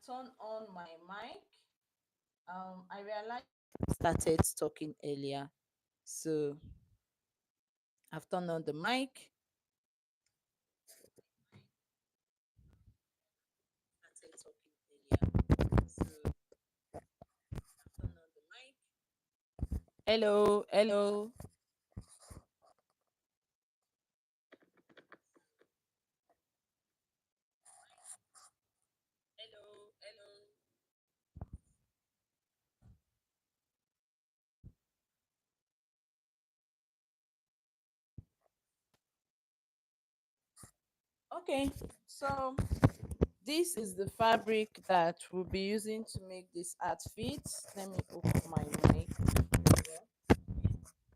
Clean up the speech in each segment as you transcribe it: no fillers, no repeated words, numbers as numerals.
turned on my mic. I realized I started talking earlier, so I've turned on the mic. Started talking earlier, so I've turned on the mic. Hello, hello, hello, hello. Okay, so this is the fabric that we'll be using to make this outfit. Let me open my mic. Well,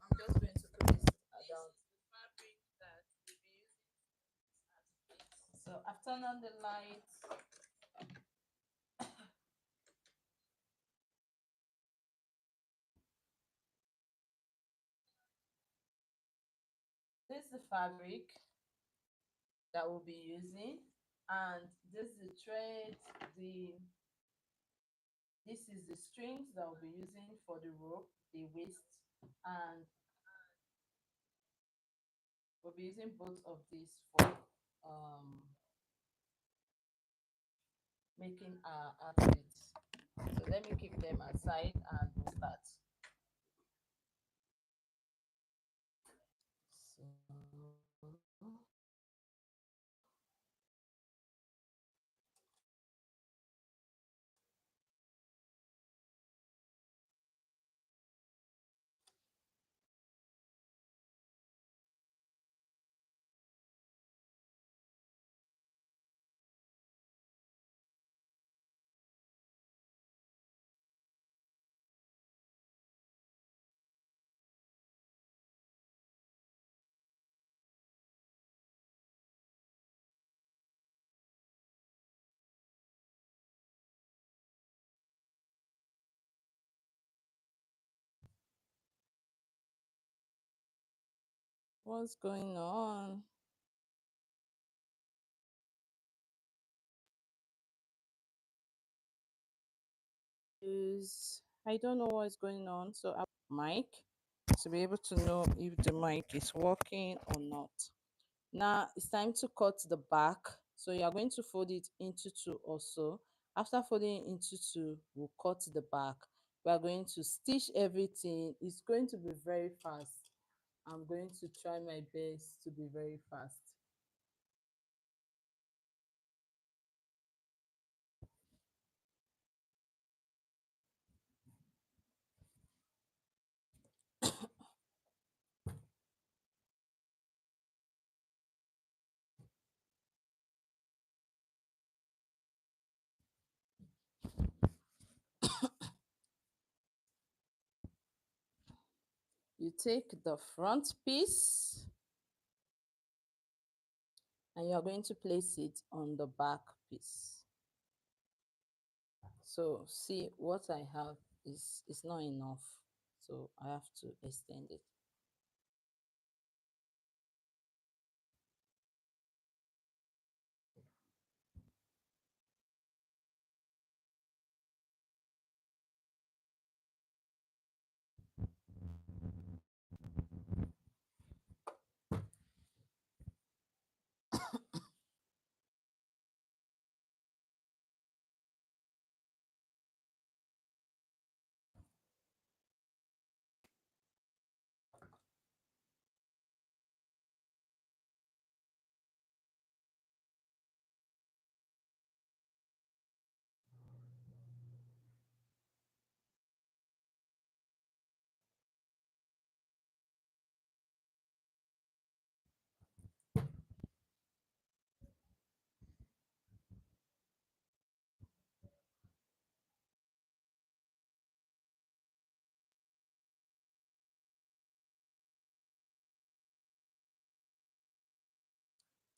I'm just going to put this down. Fabric that we'll be using. So I've turned on the lights. This is the fabric that we'll be using, and this is the thread. The This is the strings that we'll be using for the rope, the waist, and we'll be using both of these for um making our outfits. So let me keep them aside and we'll start. So what's going on? Is I don't know what's going on. So I mic to be able to know if the mic is working or not. Now it's time to cut the back. So you are going to fold it into two also. After folding it into two, we'll cut the back. We are going to stitch everything. It's going to be very fast. I'm going to try my best to be very fast. You take the front piece and you are going to place it on the back piece. So see what I have is not enough. So I have to extend it.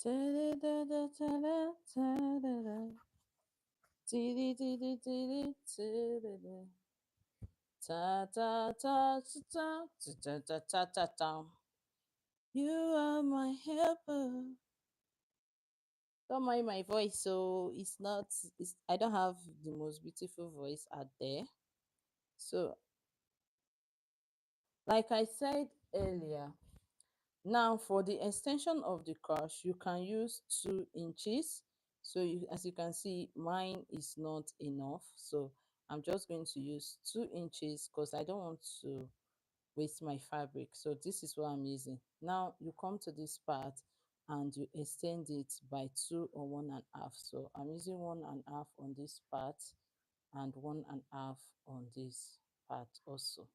You are my helper, Don't mind my voice, so it's not. It's I don't have the most beautiful voice out there. So, like I said earlier, now for the extension of the crotch, you can use 2 inches. So as you can see, mine is not enough. So I'm just going to use 2 inches because I don't want to waste my fabric. So this is what I'm using. Now you come to this part and you extend it by 2 or 1.5. So I'm using 1.5 on this part and 1.5 on this part also.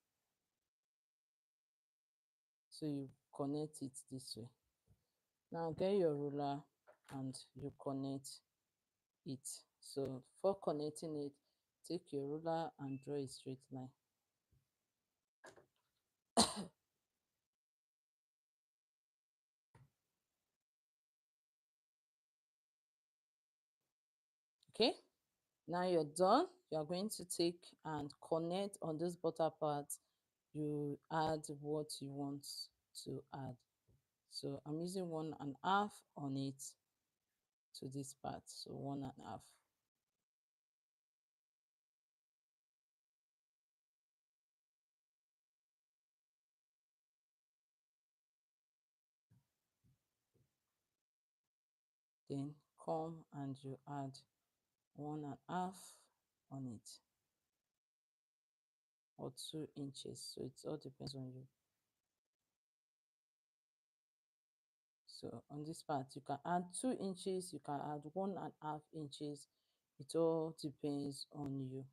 So you connect it this way. Now get your ruler and you connect it. So for connecting it, take your ruler and draw a straight line. Okay, now you're done. You're going to take and connect on this butter part. You add what you want to add. So I'm using 1.5 on it to this part. So 1.5. Then come and you add 1.5 on it, or 2 inches. So it all depends on you. So on this part, you can add 2 inches, you can add 1.5 inches. It all depends on you.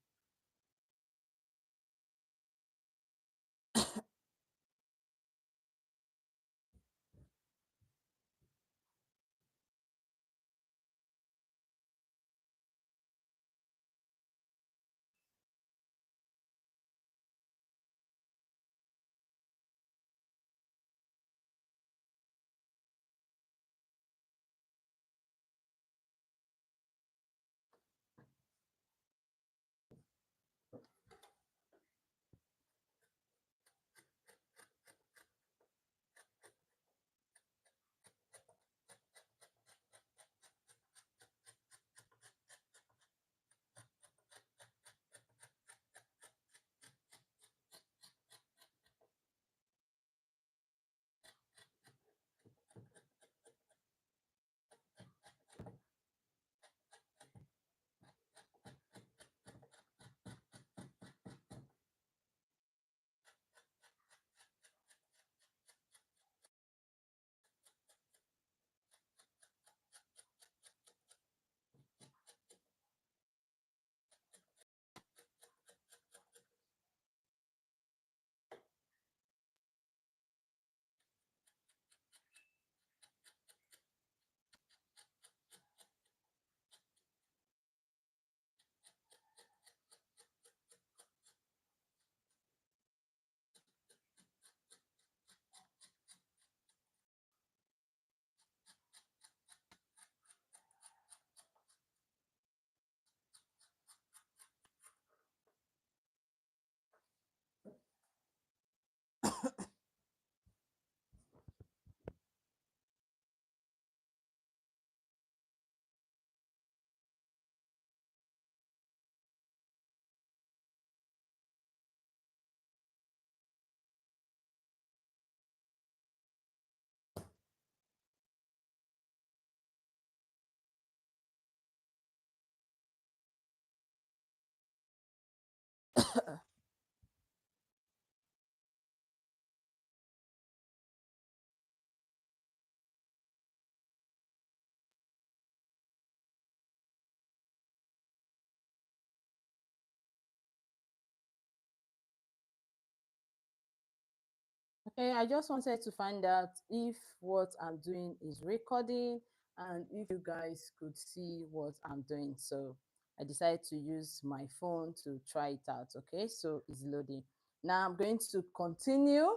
Okay, I just wanted to find out if what I'm doing is recording and if you guys could see what I'm doing. So I decided to use my phone to try it out. Okay, so it's loading. Now I'm going to continue.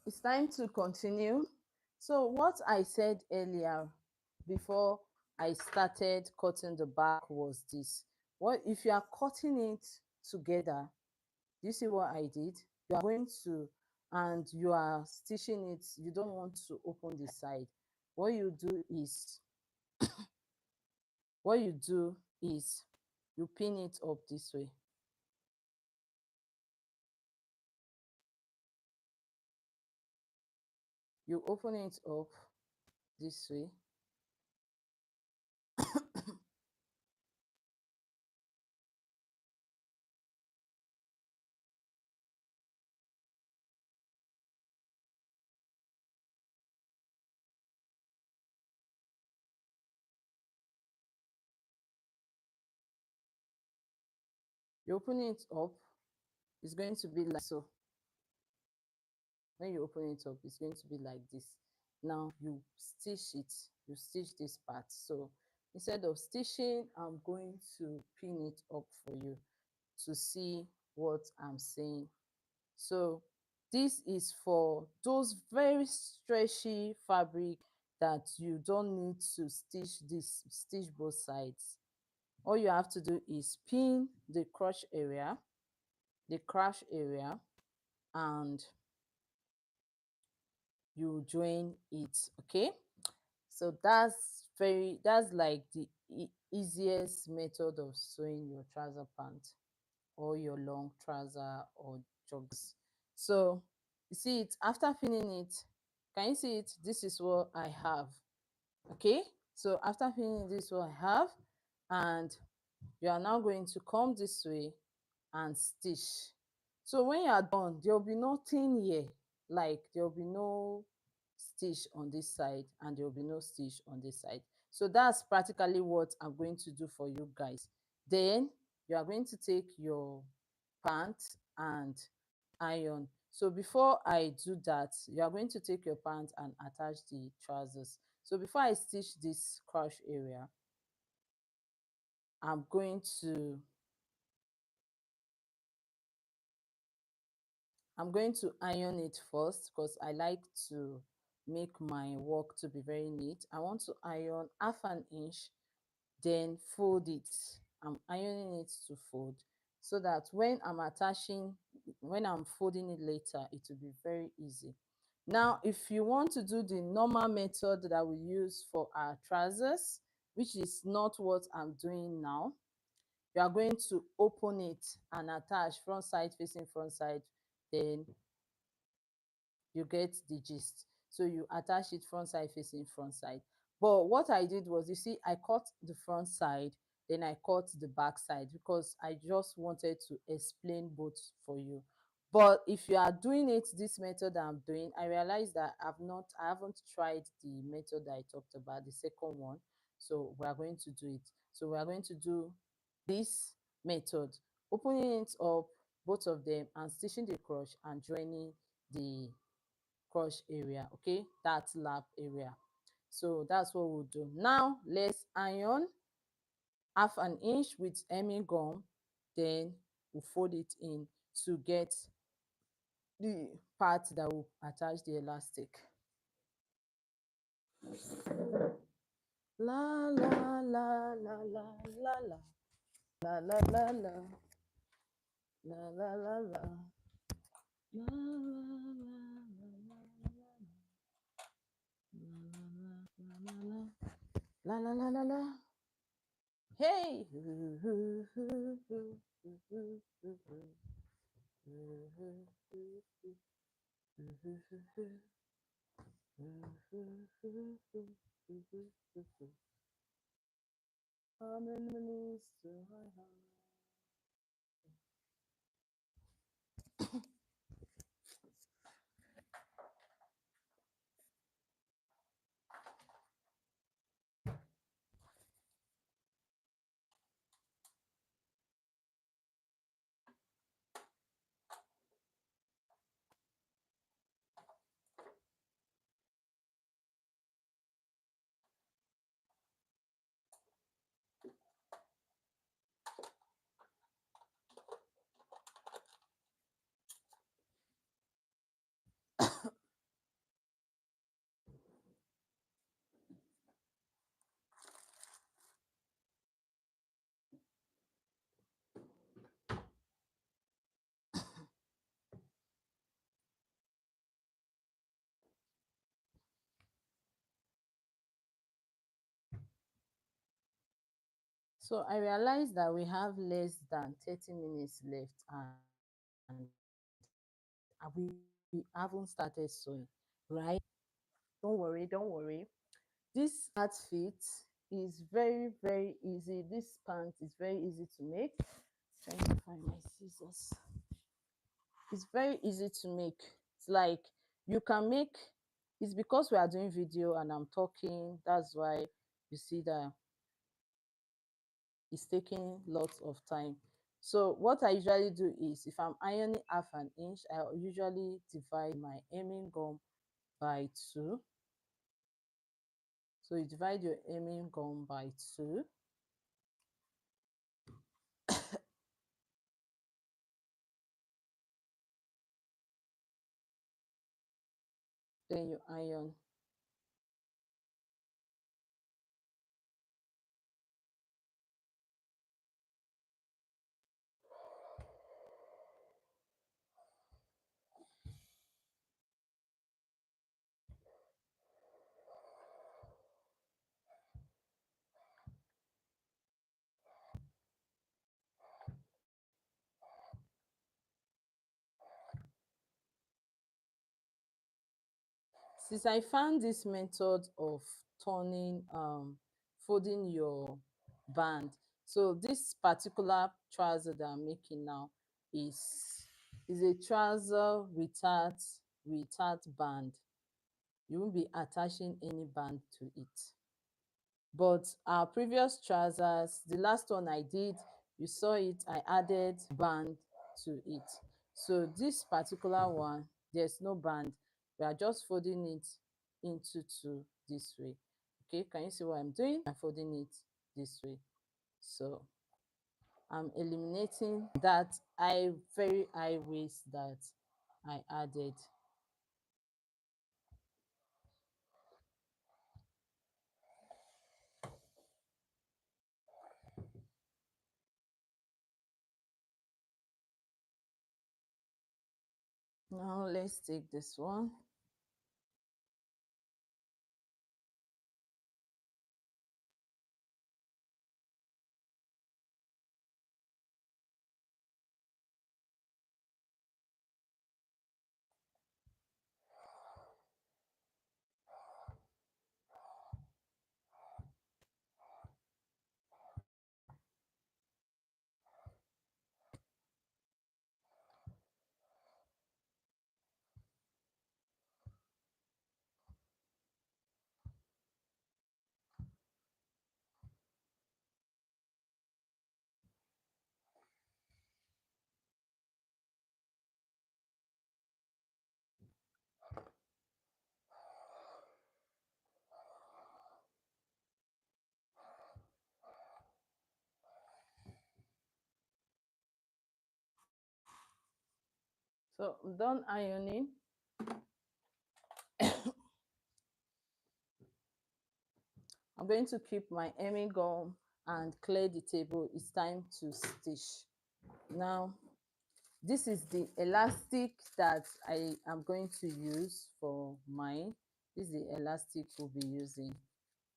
It's time to continue. So what I said earlier before I started cutting the back was this. What if you are cutting it together? Do you see what I did? You are going to and you are stitching it, you don't want to open the side, what you do is what you do is you pin it up this way. You open it up this way. You open it up, it's going to be like so. When you open it up, it's going to be like this. Now you stitch it, you stitch this part. So instead of stitching, I'm going to pin it up for you to see what I'm saying. So this is for those very stretchy fabric that you don't need to stitch both sides. All you have to do is pin the crotch area, and you join it. Okay, so that's like the easiest method of sewing your trouser pant or your long trouser or joggers. So you see it after pinning it. Can you see it? This is what I have. Okay, so after pinning, this is what I have, and you are now going to come this way and stitch. So when you are done, there will be nothing here, like there will be no stitch on this side and there will be no stitch on this side. So that's practically what I'm going to do for you guys. Then you are going to take your pants and iron. So before I do that, you are going to take your pants and attach the trousers. So before I stitch this crotch area, I'm going to iron it first because I like to make my work to be very neat. I want to iron half an inch, then fold it. I'm ironing it to fold so that when I'm folding it later, it will be very easy. Now, if you want to do the normal method that we use for our trousers, which is not what I'm doing now, you are going to open it and attach front side facing front side, then you get the gist. So you attach it front side facing front side. But what I did was, you see, I cut the front side, then I cut the back side because I just wanted to explain both for you. But if you are doing it this method that I'm doing, I realize that I haven't tried the method that I talked about, the second one. So we are going to do it. So we are going to do this method, opening it up, both of them, and stitching the crotch and joining the crotch area. Okay, that lap area. So that's what we'll do. Now let's iron half an inch with hemming gum, then we'll fold it in to get the part that will attach the elastic. La la la la la la la la la la la la la la la la la la la la. Hey. How many minutes do I have? So I realized that we have less than 30 minutes left and we haven't started sewing, right? Don't worry, don't worry. This outfit is very, very easy. This pant is very easy to make. Trying to find my scissors. It's very easy to make. It's like you can make, it's because we are doing video and I'm talking. That's why you see that it's taking lots of time. So what I usually do is if I'm ironing half an inch, I usually divide my hemming gum by two. So you divide your hemming gum by two. Then you iron. Since I found this method of turning folding your band, so this particular trouser that I'm making now is a trouser without band. You won't be attaching any band to it. But our previous trousers, the last one I did, you saw it, I added band to it. So this particular one, there's no band. We are just folding it into two this way. Okay, can you see what I'm doing? I'm folding it this way. So I'm eliminating that very high waist that I added. Now let's take this one. So I'm done ironing. I'm going to keep my hemming gum and clear the table. It's time to stitch. Now, this is the elastic that I am going to use for mine. This is the elastic we'll be using.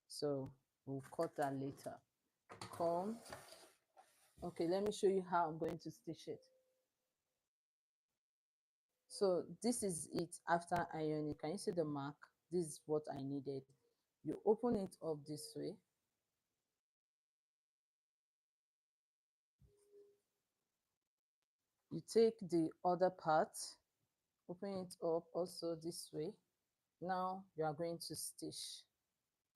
So we'll cut that later. Come. Okay, let me show you how I'm going to stitch it. So this is it after ironing. Can you see the mark? This is what I needed. You open it up this way. You take the other part, open it up also this way. Now you are going to stitch.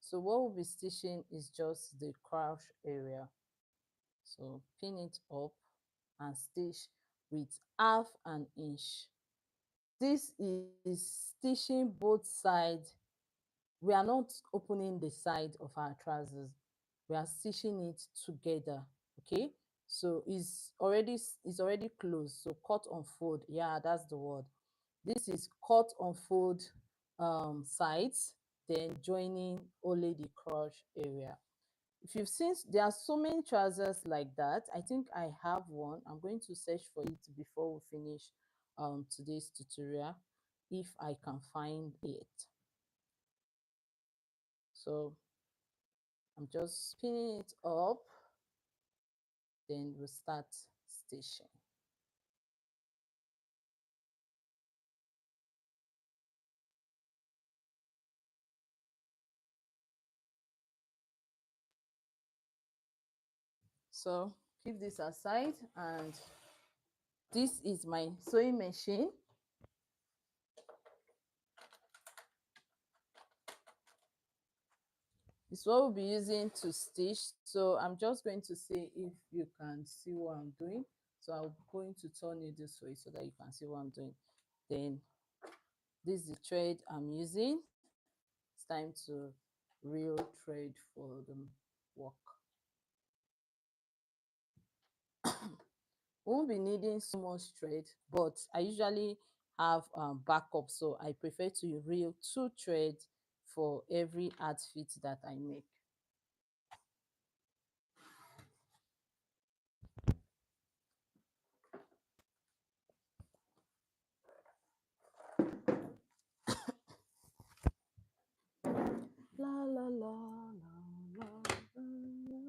So what we'll be stitching is just the crotch area. So pin it up and stitch with half an inch. This is stitching both sides. We are not opening the side of our trousers. We are stitching it together. Okay. So it's already closed. So cut unfold. Yeah, that's the word. This is cut unfold sides, then joining only the crotch area. If you've seen, there are so many trousers like that. I think I have one. I'm going to search for it before we finish today's tutorial, if I can find it. So I'm just pinning it up. then we'll start stitching. So keep this aside, and this is my sewing machine. It's what we'll be using to stitch. So I'm just going to see if you can see what I'm doing. So I'm going to turn it this way so that you can see what I'm doing. Then this is the thread I'm using. It's time to reel thread for the work. We won't be needing so much thread, but I usually have backup, so I prefer to reel 2 threads for every outfit that I make. La la la la la la la la.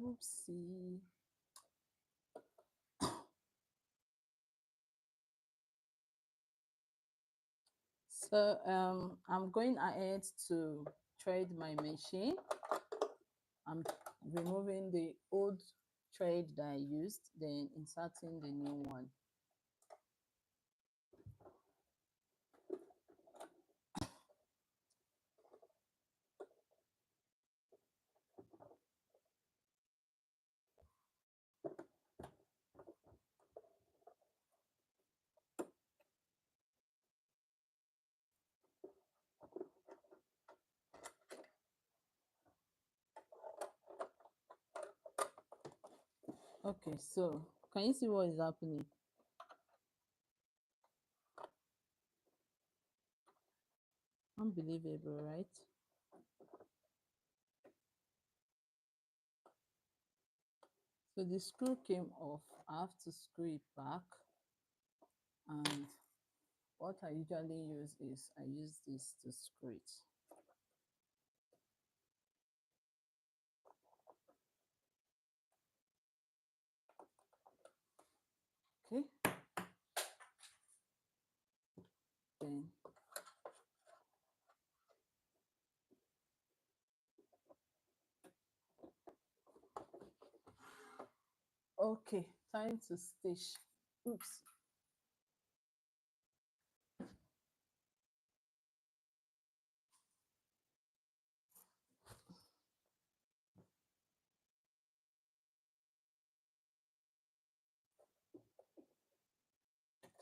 Oopsie. So I'm going ahead to thread my machine. I'm removing the old thread that I used, then inserting the new one. Okay, so can you see what is happening? Unbelievable, right? So the screw came off. I have to screw it back. And what I usually use is I use this to screw it. Okay. Then okay, time to stitch. Oops.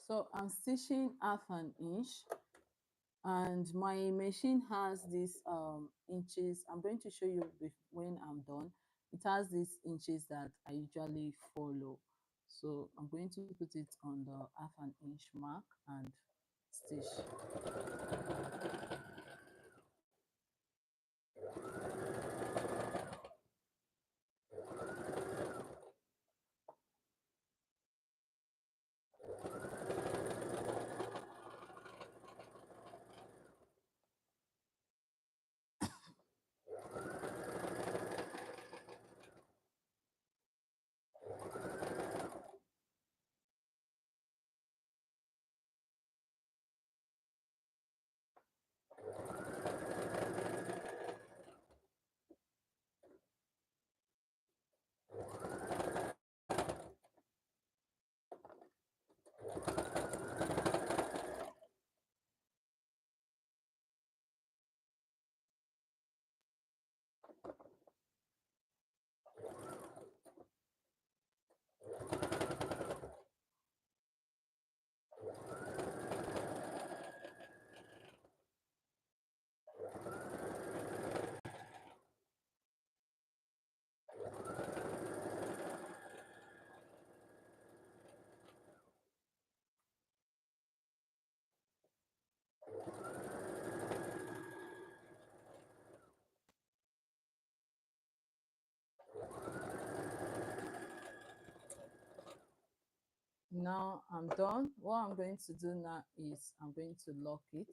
So I'm stitching 1/2 inch, and my machine has this inches. I'm going to show you when I'm done. It has these inches that I usually follow. So I'm going to put it on the 1/2 inch mark and stitch. Now I'm done. What I'm going to do now is I'm going to lock it.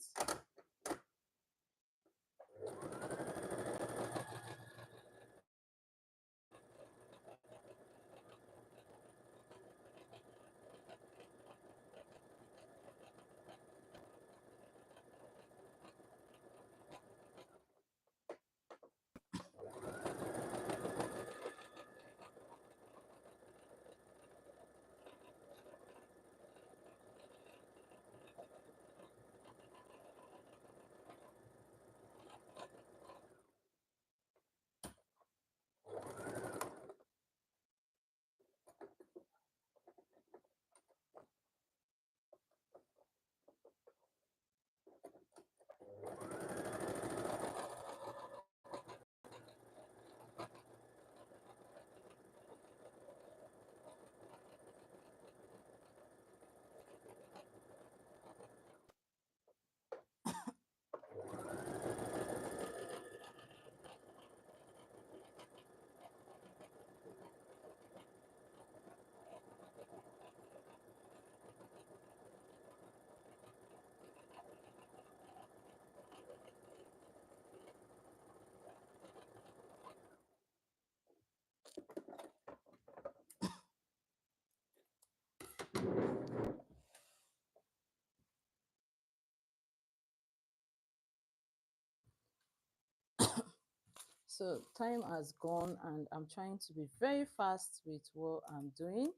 So time has gone and I'm trying to be very fast with what I'm doing.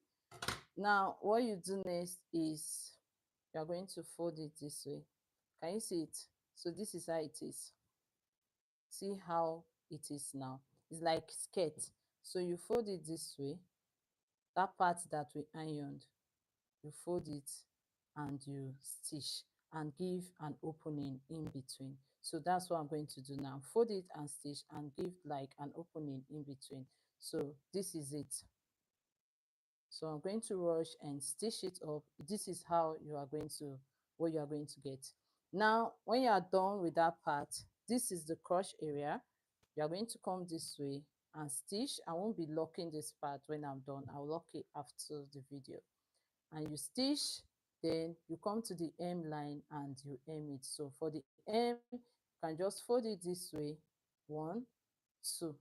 Now, what you do next is you're going to fold it this way. Can you see it? So this is how it is. See how it is now. It's like skirt. So you fold it this way. That part that we ironed, you fold it and you stitch and give an opening in between. So that's what I'm going to do now. Fold it and stitch and give like an opening in between. So this is it. So I'm going to rush and stitch it up. This is how you are going to, what you are going to get. Now, when you are done with that part, this is the crotch area. You are going to come this way and stitch. I won't be locking this part when I'm done. I'll lock it after the video. And you stitch, then you come to the hem line and you hem it. So for the hem, you can just fold it this way. 1, 2,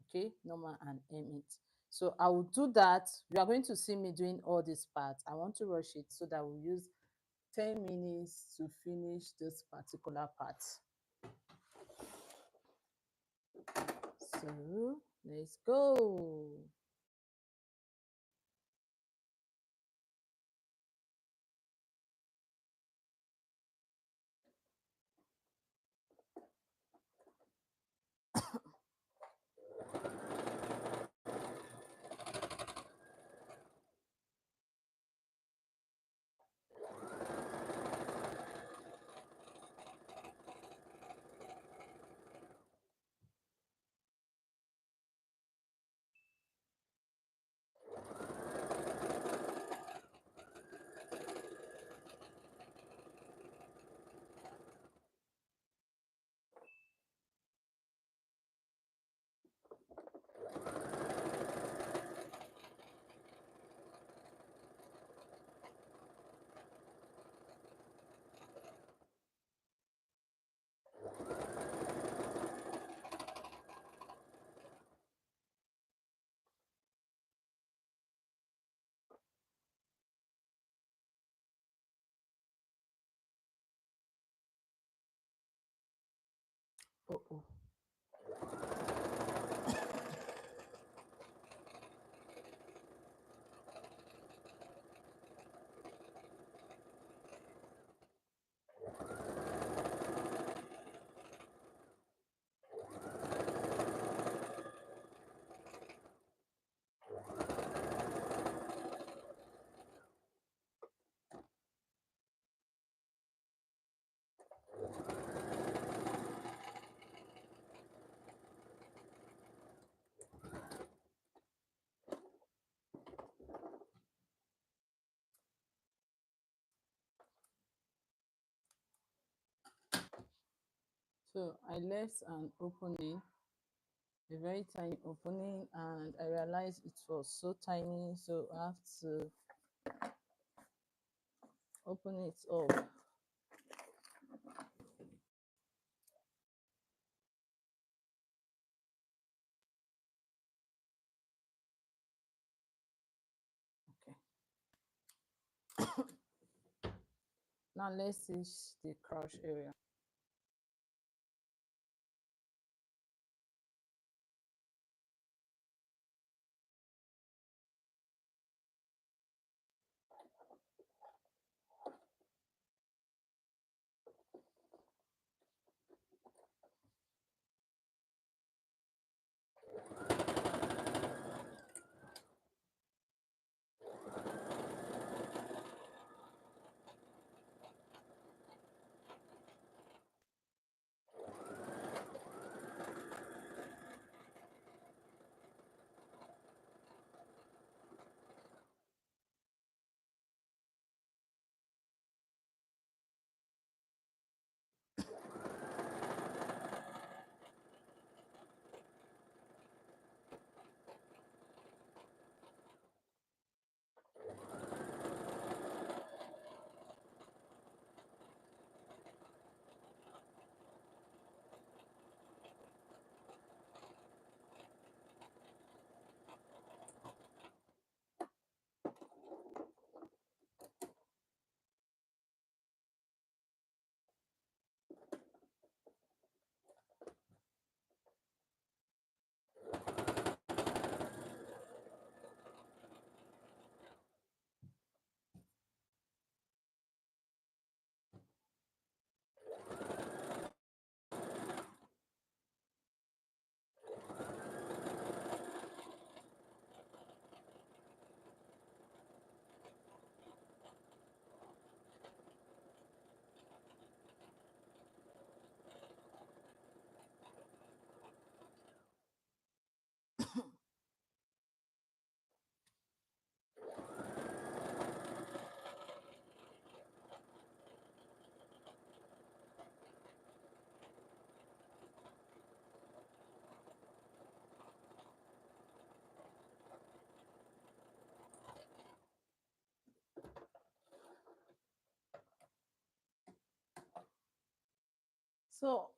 okay, normal, and hem it. So I will do that. You are going to see me doing all these parts. I want to rush it so that we'll use 10 minutes to finish this particular part. So let's go. Oh, oh. So I left an opening, a very tiny opening, and I realized it was so tiny, so I have to open it up. Okay. Now let's stitch the crotch area. So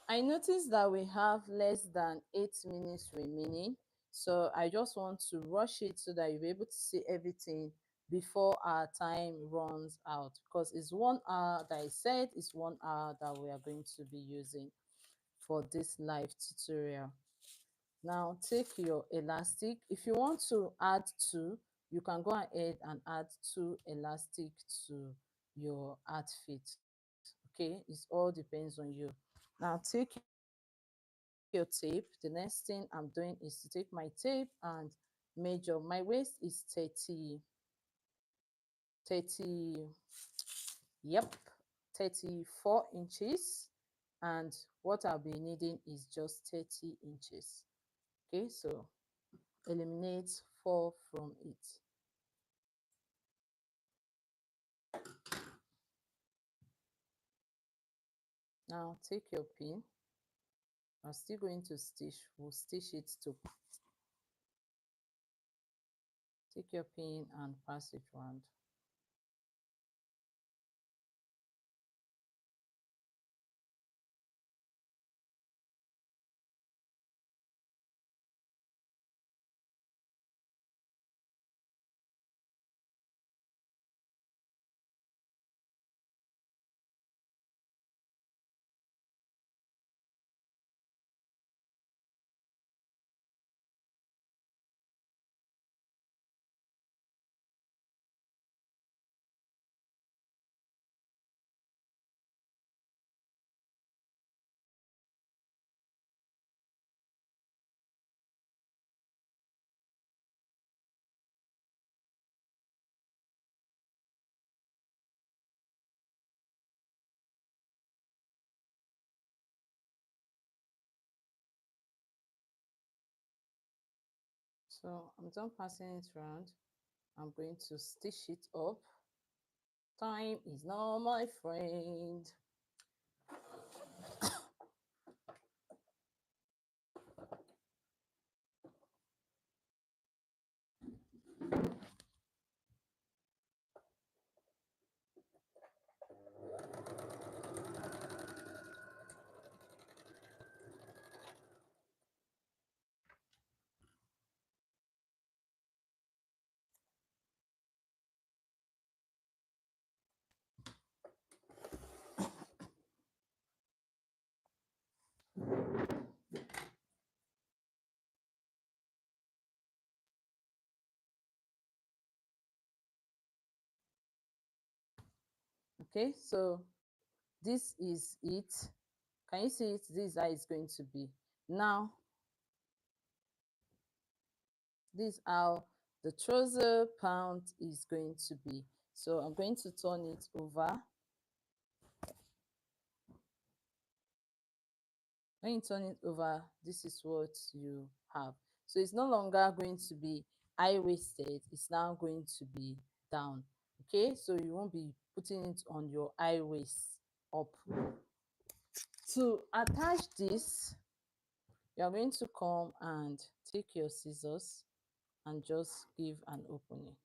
I noticed that we have less than 8 minutes remaining. So I just want to rush it so that you'll be able to see everything before our time runs out, because it's 1 hour that I said it's 1 hour that we are going to be using for this live tutorial. Now take your elastic. If you want to add two, you can go ahead and add two elastic to your outfit. Okay, it all depends on you. Now take your tape. The next thing I'm doing is to take my tape and measure. My waist is 30, yep, 34 inches, and what I'll be needing is just 30 inches. Okay, so eliminate 4 from it. Now take your pin. I'm still going to stitch. We'll stitch it to take your pin and pass it round. So I'm done passing it around. I'm going to stitch it up. Time is not my friend. Okay, so this is it. Can you see it? This is how it's going to be. Now, this is how the trouser pant is going to be. So I'm going to turn it over. When you turn it over, this is what you have. So it's no longer going to be high waisted, it's now going to be down. Okay, so you won't be putting it on your high waist up. To attach this, you are going to come and take your scissors and just give an opening.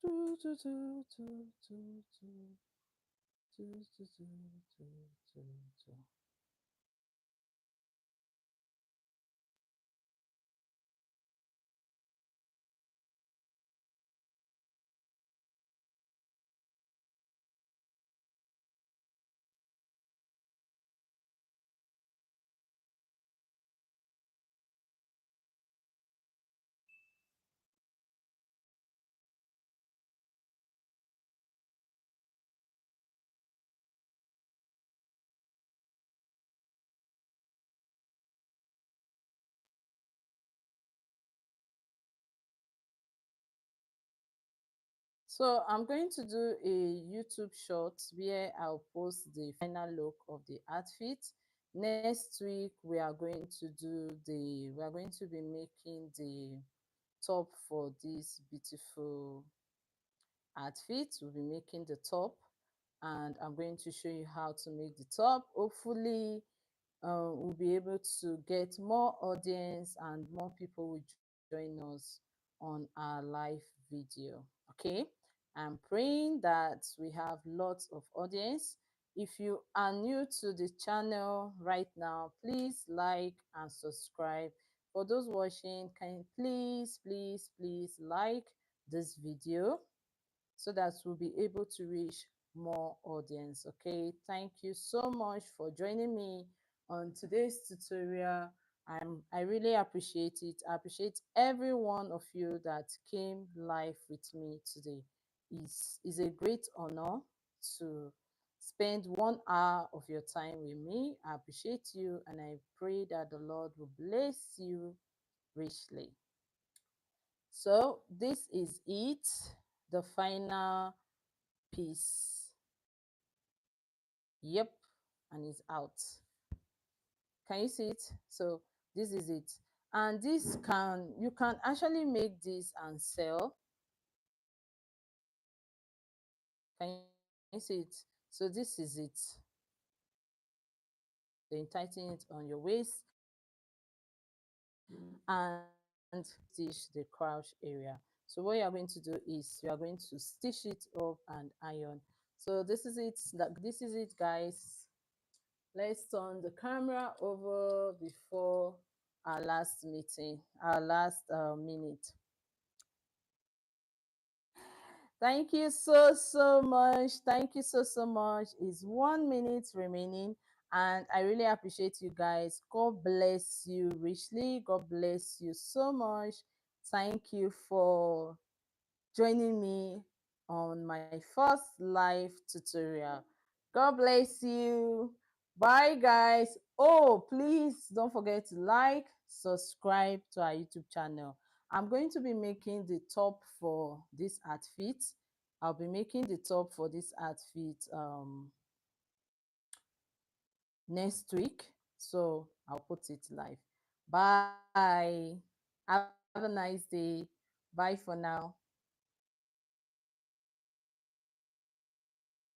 Do, do, do, do, do, do, do, do, do, do, do, do. So I'm going to do a YouTube short where I'll post the final look of the outfit. Next week we are going to be making the top for this beautiful outfit. We'll be making the top and I'm going to show you how to make the top. Hopefully we'll be able to get more audience and more people will join us on our live video. Okay, I'm praying that we have lots of audience. If you are new to the channel right now, please like and subscribe. For those watching, can you please like this video so that we'll be able to reach more audience. Okay, thank you so much for joining me on today's tutorial. I really appreciate it. I appreciate every one of you that came live with me today. Is a great honor to spend 1 hour of your time with me. I appreciate you and I pray that the Lord will bless you richly. So this is it, the final piece. Yep, and it's out. Can you see it? So this is it. And you can actually make this and sell. Can you see it? So this is it. Then tighten it on your waist and stitch the crotch area. So what you are going to do is you are going to stitch it up and iron. So this is it. This is it, guys. Let's turn the camera over before our last meeting, our last minute. Thank you so much. Thank you so much. It's 1 minute remaining, and I really appreciate you guys. God bless you richly. God bless you so much. Thank you for joining me on my first live tutorial. God bless you. Bye, guys. Oh, please don't forget to like, subscribe to our YouTube channel. I'm going to be making the top for this outfit. I'll be making the top for this outfit next week. So I'll put it live. Bye. Have a nice day. Bye for now.